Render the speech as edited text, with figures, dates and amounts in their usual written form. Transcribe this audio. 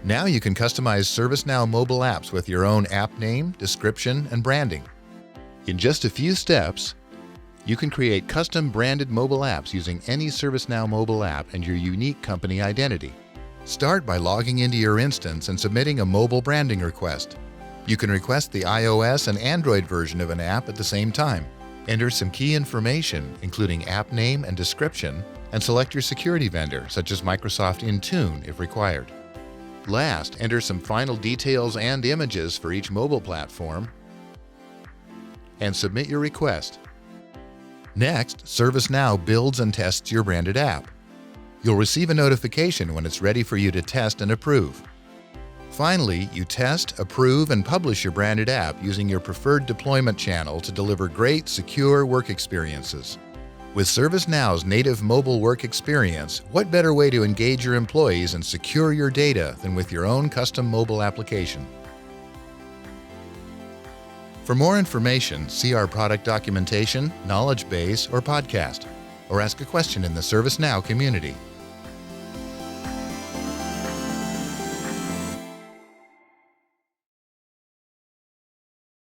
Now you can customize ServiceNow mobile apps with your own app name, description, and branding. In just a few steps, you can create custom branded mobile apps using any ServiceNow mobile app and your unique company identity. Start by logging into your instance and submitting a mobile branding request. You can request the iOS and Android version of an app at the same time. Enter some key information, including app name and description, and select your security vendor, such as Microsoft Intune if required. Last, enter some final details and images for each mobile platform, and submit your request. Next, ServiceNow builds and tests your branded app. You'll receive a notification when it's ready for you to test and approve. Finally, you test, approve, and publish your branded app using your preferred deployment channel to deliver great, secure work experiences. With ServiceNow's native mobile work experience, what better way to engage your employees and secure your data than with your own custom mobile application? For more information, see our product documentation, knowledge base, or podcast, or ask a question in the ServiceNow community.